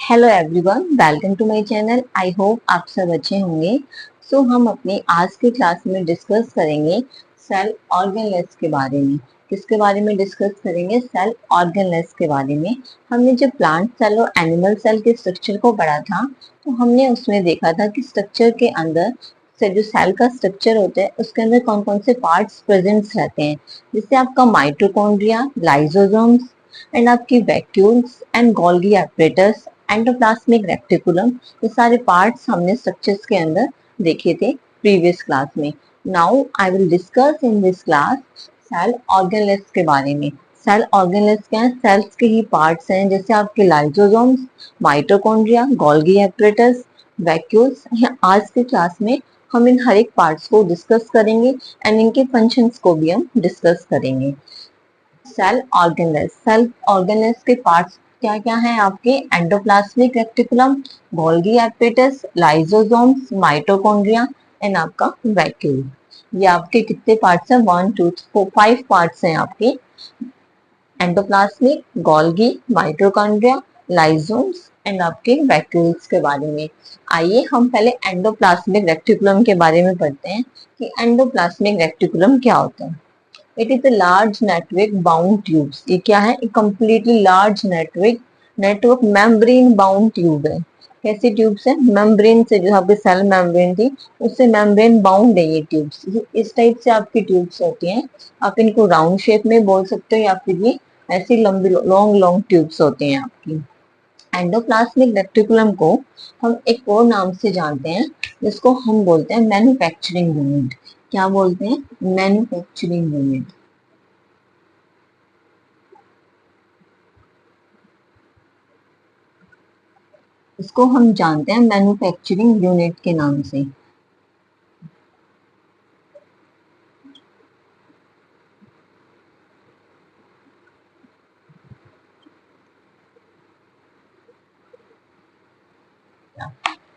Hello everyone, welcome to my channel. I hope आप सब अच्छे होंगे। हम अपनी आज की क्लास में डिस्कस करेंगे सेल ऑर्गेनेल्स के बारे में। किसके बारे में डिस्कस करेंगे? सेल ऑर्गेनेल्स के बारे में। हमने जब प्लांट सेल और एनिमल सेल के स्ट्रक्चर को पढ़ा था तो हमने उसमें देखा था कि स्ट्रक्चर के अंदर से जो सेल का स्ट्रक्चर होता है उसके अंदर कौन कौन से पार्ट्स प्रेजेंट रहते हैं, जैसे आपका माइटोकॉन्ड्रिया, लाइसोसोम्स एंड आपकी vacuoles and Golgi apparatus, endoplasmic reticulum. ये सारे पार्ट्स हमने स्ट्रक्चर्स के अंदर देखे थे प्रीवियस क्लास में। Now I will discuss in this class cell organelles के बारे में। सेल ऑर्गेनेल्स क्या है? सेल्स के ही पार्ट्स हैं, जैसे आपके lysosomes, mitochondria, Golgi apparatus, vacuoles. आज की क्लास में हम इन हर एक पार्ट्स को डिस्कस करेंगे एंड इनके फंक्शंस को भी हम डिस्कस करेंगे। सेल ऑर्गेनेल्स के पार्ट्स क्या क्या हैं आपके? Endoplasmic reticulum, Golgi apparatus, lysosomes, mitochondria and आपका वैक्यूल। ये आपके कितने पार्ट्स हैं? 1 2 3 4 5 पार्ट्स हैं आपके। एंडोप्लाज्मिक, गोल्गी, माइटोकॉन्ड्रिया, लाइसोम्स एंड आपके वैक्यूल्स के बारे में। आइए हम पहले एंडोप्लाज्मिक रेक्टिकुलम के बारे में पढ़ते हैं कि एंडोप्लाज्मिक रेक्टिकुलम क्या होता है। It is a large network bound tubes. ये क्या है? Completely large network membrane bound tube है। कैसी ट्यूब्स है? मेम्ब्रेन से, जो आपकी सेल मेम्ब्रेन थी उससे मेम्ब्रेन बाउंड है ये ट्यूब्स। इस टाइप से आपकी ट्यूब्स होती हैं। आप इनको राउंड शेप में बोल सकते हो या फिर ये ऐसी लंबी लॉन्ग लॉन्ग ट्यूब्स होती हैं आपकी। एंडोप्लाज्मिक रेक्टिकुलम को हम एक और नाम से जानते हैं, जिसको हम बोलते हैं मैन्युफैक्चरिंग यूनिट। क्या बोलते हैं? Manufacturing unit. इसको हम जानते हैं मैन्युफैक्चरिंग यूनिट के नाम से।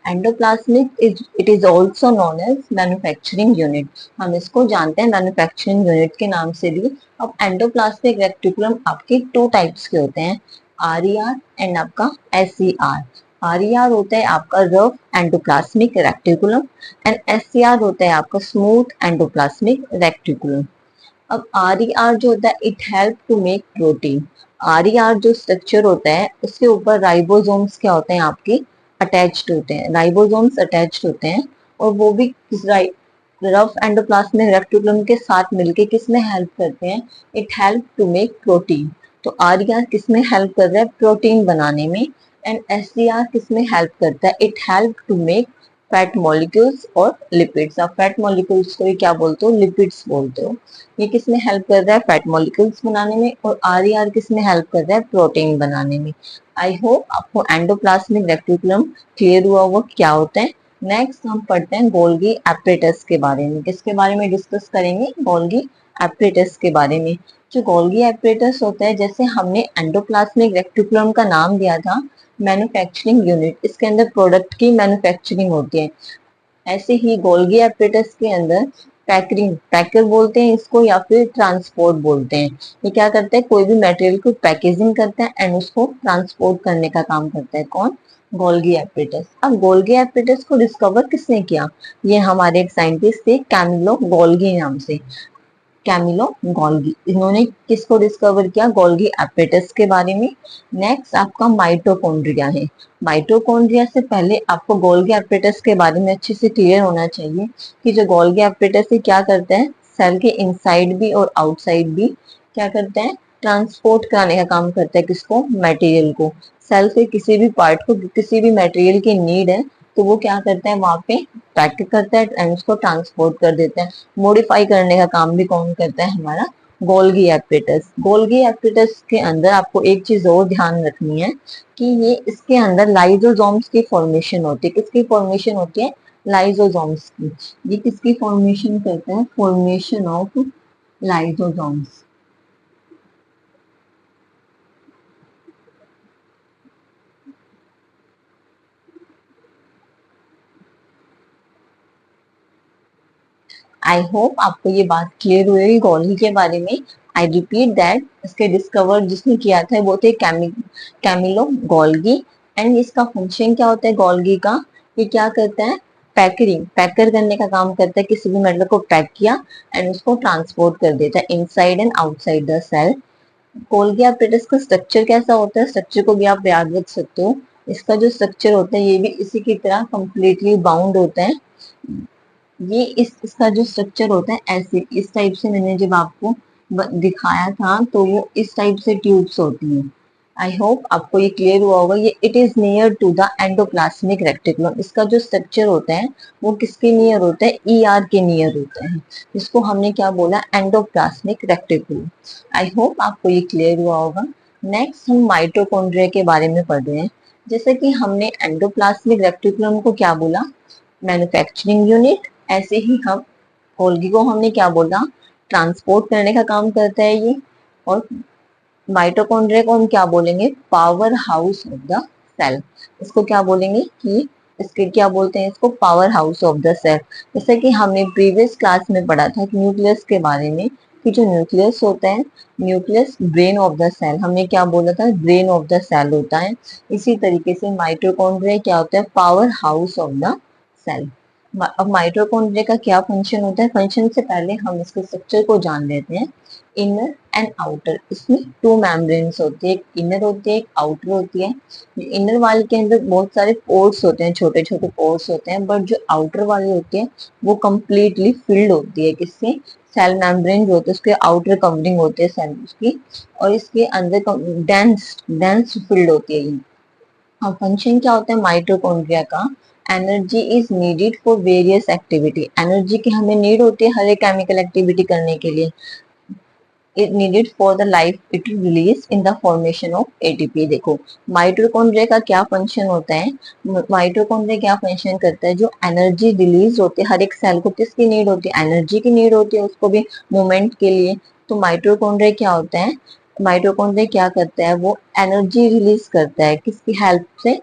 Endoplasmic it is also known as manufacturing unit. हम इसको जानते हैं मैन्युफैक्चरिंग यूनिट के नाम से भी। अब एंडोप्लाज्मिक रेक्टिकुलम आपके 2 टाइप्स के होते हैं, आरईआर एंड आपका एसईआर। आरईआर होता है आपका rough endoplasmic reticulum and SER होता है आपका स्मूथ एंडोप्लाज्मिक रेक्टिकुलम। अब आरईआर जो होता है it help to make protein. RER जो स्ट्रक्चर होता है उसके ऊपर राइबोसोम्स क्या होते हैं आपके? अटैच्ड होते हैं। राइबोसोम्स अटैच्ड होते हैं और वो भी किस रफ एंडोप्लाज्मिक रेक्टिकुलम के साथ मिलके किसमें हेल्प करते हैं? It help to make protein. तो आरईआर किसमें हेल्प कर रहा है? प्रोटीन बनाने में। एंड एसडीआर किसमें हेल्प करता है? It help to make fat molecules और लिपिड्स। आप फैट मॉलिक्यूल्स को क्या बोलते हो? लिपिड्स बोलते हो। ये किसमें हेल्प कर रहा है? फैट मॉलिक्यूल्स बनाने में। और आरईआर किसमें हेल्प कर रहा है? प्रोटीन बनाने में। आई होप आपको एंडोप्लाज्मिक रेक्टिकुलम क्लियर हुआ होगा क्या होता है। नेक्स्ट हम पढ़ते हैं गोल्गी एपरेटस के बारे में। किसके बारे में डिस्कस करेंगे? गोल्गी एपरेटस के बारे में। जो गोल्गी एपरेटस होता है, जैसे हमने एंडोप्लाज्मिक रेक्टिकुलम का नाम दिया था मैन्युफैक्चरिंग यूनिट, इसके अंदर प्रोडक्ट की मैन्युफैक्चरिंग होती है। ऐसे ही गोल्गी एपरेटस के अंदर पैकर बोलते हैं इसको या फिर ट्रांसपोर्ट बोलते हैं। ये क्या करता है? कोई भी मटेरियल को पैकेजिंग करता है एंड उसको ट्रांसपोर्ट करने का काम करता है। कौन? Golgi apparatus. अब गोल्गी एपरेटस को डिस्कवर किसने किया? ये हमारे एक साइंटिस्ट थे कैमिलो गोल्गी नाम से। कैमिलो गोल्गी, इन्होंने किसको डिस्कवर किया? गोल्गी एपरेटस के बारे में। नेक्स्ट आपका माइटोकॉन्ड्रिया है। माइटोकॉन्ड्रिया से पहले आपको गोल्गी एपरेटस के बारे में अच्छे से क्लियर होना चाहिए कि जो गोल्गी एपरेटस है क्या करता है? सेल के इनसाइड भी और आउटसाइड भी क्या करता है? ट्रांसपोर्ट कराने का काम करता है। किसको? मटेरियल को। सेल के किसी भी पार्ट को किसी भी मटेरियल की नीड है तो वो क्या करता है? वहां पे पैक करता है एंड उसको ट्रांसपोर्ट कर देता है। मॉडिफाई करने का काम भी कौन करता है? हमारा गोल्गी एपरेटस। गोल्गी एपरेटस के अंदर आपको एक चीज और ध्यान रखनी है कि ये इसके अंदर लाइसोसोम्स की फॉर्मेशन होती है। किसकी फॉर्मेशन होती है? लाइसोसोम्स की। ये किसकी फॉर्मेशन करता है? Formation of lysosomes. I hope आपको ये बात क्लियर हुई गोल्गी के बारे में। आई रिपीट दैट इसके डिस्कवर जिसने किया था वो थे कैमिलो गोल्गी। एंड इसका फंक्शन क्या होता है गोल्गी का, ये क्या करता है, पैकर करने का काम करता है, किसी भी मेटल को पैक किया एंड उसको ट्रांसपोर्ट कर देता है inside and outside the cell. Golgi apparatus का स्ट्रक्चर कैसा होता है, स्ट्रक्चर को भी आप याद रख सकते हो। इसका जो स्ट्रक्चर होता है ये भी इसी की तरह कंप्लीटली बाउंड होता है। ये इसका जो स्ट्रक्चर होता है ऐसे इस टाइप से, मैंने जब आपको दिखाया था तो वो इस टाइप से ट्यूब्स होती हैं। आई होप आपको ये क्लियर हुआ होगा। ये it is near to the endoplasmic reticulum. इसका जो स्ट्रक्चर होता है वो किसके नियर होता है, ईआर के नियर होता है, जिसको हमने क्या बोला, एंडोप्लाज्मिक रेक्टिकुलम। आई होप आपको ये क्लियर हुआ होगा। नेक्स्ट हम माइटोकॉन्ड्रिया के बारे में पढ़ रहे हैं। जैसे कि हमने एंडोप्लाज्मिक रेक्टिकुलम को क्या बोला, मैन्युफैक्चरिंग यूनिट, ऐसे ही हम गोल्गी को हमने क्या बोला, ट्रांसपोर्ट करने का काम करता है ये। और माइटोकॉन्ड्रिया को हम क्या बोलेंगे, power house of the cell. इसको क्या बोलेंगे कि इसके क्या बोलते हैं, इसको power house of the cell. जैसे कि हमने प्रीवियस क्लास में पढ़ा था न्यूक्लियस के बारे में, कि जो न्यूक्लियस होता है, nucleus brain of the cell, हमने क्या बोला था, ब्रेन ऑफ द सेल होता है। इसी तरीके से माइटोकॉन्ड्रिया क्या होता है, power house of the cell. अब माइटोकॉन्ड्रिया का क्या फंक्शन होता है, फंक्शन से पहले हम इसके स्ट्रक्चर को जान लेते हैं। इनर एंड आउटर, इसमें टू मेम्ब्रेन्स होती है, एक इनर होती है, एक आउटर होती है। इनर वाले के अंदर बहुत सारे पोर्स होते हैं, छोटे छोटे पोर्स होते हैं, बट जो आउटर वाली होती है वो कंप्लीटली फिल्ड होती है, किससे, सेल मेम्ब्रेन जो होते हैं उसके आउटर कवरिंग होती है सेल की, और इसके अंदर डेंस डेंस फिल्ड होती है। हाँ, फंक्शन क्या होता है माइटोकॉन्ड्रिया का, energy is needed for various activity, energy की हमें नीड होती है हर एक केमिकल एक्टिविटी करने के लिए। It needed for the life it release in the formation of ATP. देखो माइटोकॉन्ड्रिया का क्या फंक्शन होता है, माइटोकॉन्ड्रिया क्या फंक्शन करता है, जो एनर्जी रिलीज होती है हर एक सेल को, किसकी नीड होती है, एनर्जी की नीड होती है उसको भी मूवमेंट के लिए। तो माइटोकॉन्ड्रिया क्या होता है, माइटोकॉन्ड्रिया क्या करता है, वो एनर्जी रिलीज करता है, किसकी हेल्प से,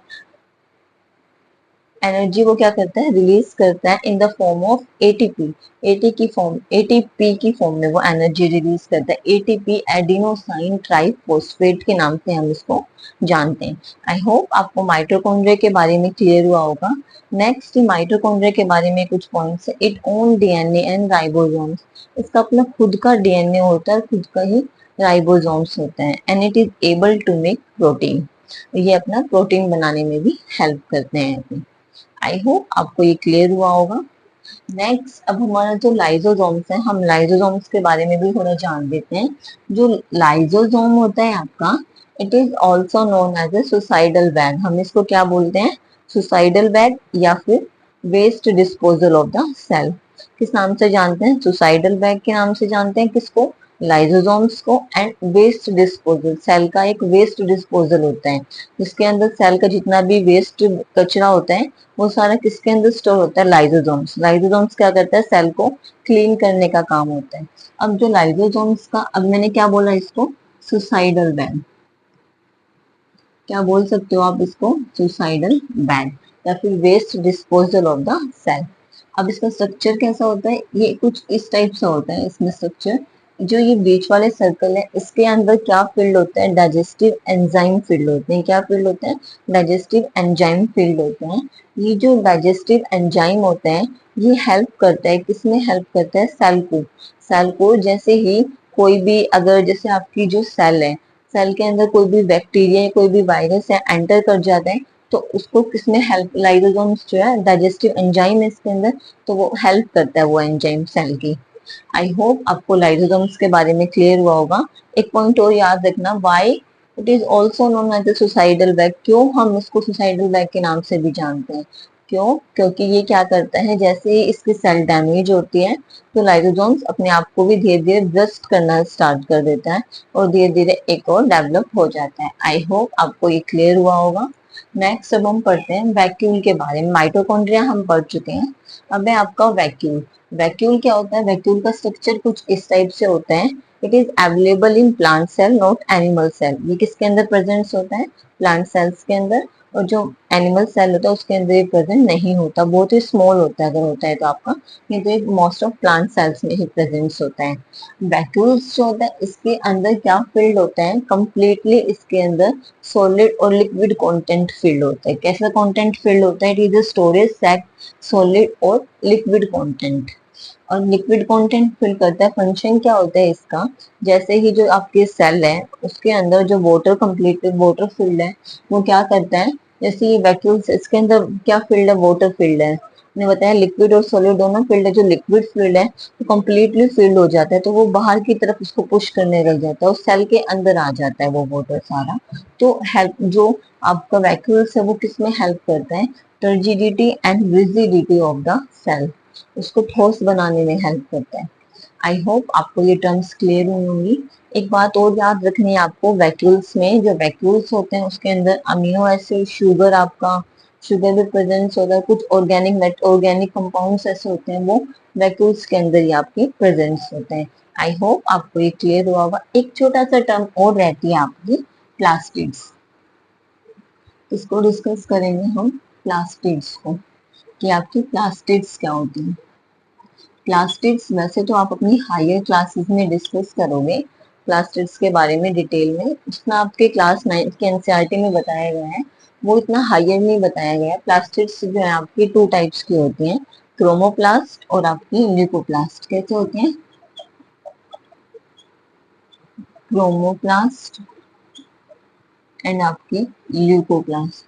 एनर्जी वो क्या करता है, रिलीज करता है in the form of ATP. ATP की फॉर्म में वो एनर्जी रिलीज करता है। एटीपी एडिनोसाइन ट्राइफॉस्फेट के नाम से हम इसको जानते हैं। आई होप आपको माइटोकॉन्ड्रिया के बारे में क्लियर हुआ होगा। नेक्स्ट माइटोकॉन्ड्रिया के बारे में कुछ पॉइंट्स है। It own DNA and ribosomes, इसका अपना खुद का डीएनए होता है, खुद का ही राइबोसोम्स होता है। And it is able to make protein, ये अपना प्रोटीन बनाने में भी हेल्प करते हैं। आई होप आपको ये क्लियर हुआ होगा। नेक्स्ट अब हमारा जो लाइजोसोम्स है, हम लाइजोसोम्स के बारे में भी थोड़ा जान लेते हैं। जो लाइजोसोम होता है आपका, it is also known as a suicidal bag. हम इसको क्या बोलते हैं, सुसाइडल बैग या फिर waste disposal of the cell. किस नाम से जानते हैं, सुसाइडल बैग के नाम से जानते हैं किसको, लाइजोसोम्स को। एंड वेस्ट डिस्पोजल, सेल का एक वेस्ट डिस्पोजल होता है, जिसके अंदर सेल का जितना भी वेस्ट कचरा होता है वो सारा किसके अंदर स्टोर होता है, लाइजोसोम्स। लाइजोसोम्स क्या करता है, सेल को क्लीन करने का काम होता है। अब जो लाइजोसोम्स का, अब मैंने क्या बोला इसको, सुसाइडल बैग, क्या बोल सकते हो आप इसको, सुसाइडल बैग या फिर waste disposal of the cell. अब इसका स्ट्रक्चर कैसा होता है, ये कुछ इस टाइप से होता है इसमें स्ट्रक्चर। जो ये बीच वाले सर्कल है इसके अंदर क्या फील्ड होता है, डाइजेस्टिव एंजाइम फील्ड होते हैं। क्या फील्ड होते हैं, डाइजेस्टिव एंजाइम फील्ड होते हैं। ये जो डाइजेस्टिव एंजाइम होते हैं ये हेल्प करता है, किसमें हेल्प करता है, सेल को। सेल को जैसे ही कोई भी, अगर जैसे आपकी जो सेल है, सेल के अंदर कोई भी बैक्टीरिया या कोई भी वायरस है एंटर कर जाता है, तो उसको किसने हेल्प, लाइसोसोम्स जो है डाइजेस्टिव एंजाइम है इसके अंदर, तो वो हेल्प करता है वो एंजाइम सेल की। आई होप आपको लाइसोसोम्स के बारे में क्लियर हुआ होगा। एक पॉइंट और याद रखना, why it is also known as a suicidal bag, क्यों हम इसको सुसाइडल बैग के नाम से भी जानते हैं, क्यों, क्योंकि ये क्या करता है, जैसे ही इसकी सेल डैमेज होती है तो लाइसोसोम्स अपने आप को भी धीरे धीरे ब्रस्ट करना स्टार्ट कर देता है और धीरे धीरे एक और डेवलप हो जाता है। आई होप आपको ये क्लियर हुआ होगा। नेक्स्ट अब हम पढ़ते हैं वैक्यूल के बारे में। माइटोकॉन्ड्रिया हम पढ़ चुके हैं, अब है आपका वैक्यूल। वैक्यूल क्या होता है, वैक्यूल का स्ट्रक्चर कुछ इस टाइप से होता है। It is available in plant cell not animal cell. ये किसके अंदर प्रेजेंट होता है, प्लांट सेल्स के अंदर। और जो एनिमल सेल होता है उसके अंदर ये प्रेजेंट नहीं होता, बहुत ही स्मॉल होता है अगर होता है तो आपका, नहीं तो ये मोस्ट ऑफ प्लांट सेल्स में ही प्रेजेंस होता है। वैक्यूल्स जो होता है इसके अंदर क्या फील्ड होता है, कंप्लीटली इसके अंदर सॉलिड और लिक्विड कंटेंट फील्ड होता है। कैसा कंटेंट फील्ड होता है, it is storage sac solid और लिक्विड कंटेंट। और लिक्विड कंटेंट फिल करता है, फंक्शन क्या होता है इसका, जैसे ही जो आपके सेल है उसके अंदर जो वाटर कंप्लीट वाटर फील्ड है वो क्या करता है, जैसे ये वैक्यूल्स इसके अंदर क्या फील्ड है, वाटर फील्ड है, मैंने बताया लिक्विड और सॉलिड दोनों फील्ड है। जो लिक्विड फील्ड है तो कंप्लीटली फील्ड हो जाता है, तो वो बाहर की तरफ उसको पुश करने लग जाता है और सेल के अंदर आ जाता है वो वाटर सारा। तो हेल्प जो आपका वैक्यूल्स है वो किस में हेल्प करता है, turgidity and rigidity of the cell, उसको ठोस बनाने में हेल्प करता है। आई होप आपको ये टर्म्स क्लियर हुई होंगी। एक बात और याद रखनी है आपको, वैक्यूल्स में जो वैक्यूल्स होते हैं उसके अंदर अमीनो एसिड, शुगर, आपका शुगर भी प्रेजेंस होता है, कुछ ऑर्गेनिक कंपाउंड्स ऐसे होते हैं वो वैक्यूल्स के अंदर ही आपके प्रेजेंस होते हैं। आई होप आपको ये क्लियर हुआ होगा। एक छोटा सा टर्म और रहती है आपकी, प्लास्टिड्स, इसको डिस्कस करेंगे हम, प्लास्टिड्स को, कि आपकी प्लास्टिड्स क्या होती है। प्लास्टिड्स वैसे तो आप अपनी हायर क्लासेस में डिस्कस करोगे प्लास्टिड्स के बारे में डिटेल में, जितना आपके क्लास 9th के एनसीईआरटी में बताया गया है वो इतना हायर नहीं बताया गया है। प्लास्टिड्स जो है आपकी टू टाइप्स की होती हैं, क्रोमोप्लास्ट और आपकी ल्यूकोप्लास्ट। कैसे होते हैं, क्रोमोप्लास्ट एंड आपकी ल्यूकोप्लास्ट।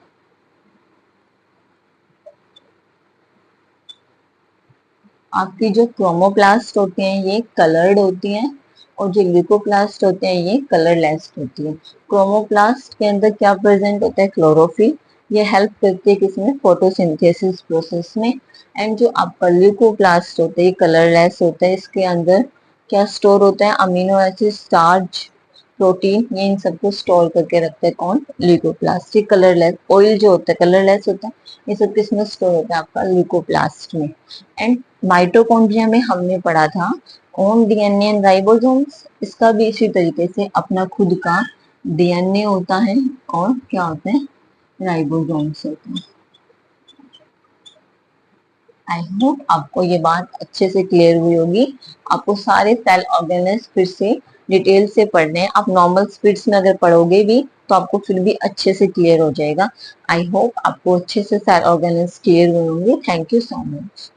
आपकी जो क्रोमोप्लास्ट होती हैं ये कलर्ड होती हैं और जो ल्यूकोप्लास्ट होते हैं ये कलरलेस होती है। क्रोमोप्लास्ट के अंदर क्या प्रेजेंट होता है, क्लोरोफिल, ये हेल्प करती है किसमें, फोटोसिंथेसिस प्रोसेस में। एंड जो आपका ल्यूकोप्लास्ट होता है ये कलरलेस होता है, इसके अंदर क्या स्टोर होता है, अमीनो एसिड, स्टार्च, प्रोटीन, ये इन सबको स्टोर करके रखते हैं कौन, ल्यूकोप्लास्ट। ये कलरलेस ऑयल जो होता है कलरलेस होता है, ये सब किसमें स्टोर होता है, आपका ल्यूकोप्लास्ट में। एंड माइटोकॉन्ड्रिया में हमने पढ़ा था ओन डीएनए एंड राइबोसोम्स, इसका भी इसी तरीके से अपना खुद का डीएनए होता है और क्या होते हैं, राइबोसोम्स होते हैं। आई होप आपको ये बात अच्छे से क्लियर हुई होगी। आपको सारे सेल ऑर्गेनेल्स फिर से डिटेल से पढ़ने हैं, आप नॉर्मल स्पीड्स में अगर पढ़ोगे भी तो आपको फिर भी अच्छे से क्लियर हो जाएगा। आई होप आपको अच्छे से सेल ऑर्गेनेल्स क्लियर हुए होंगे। Thank you so much.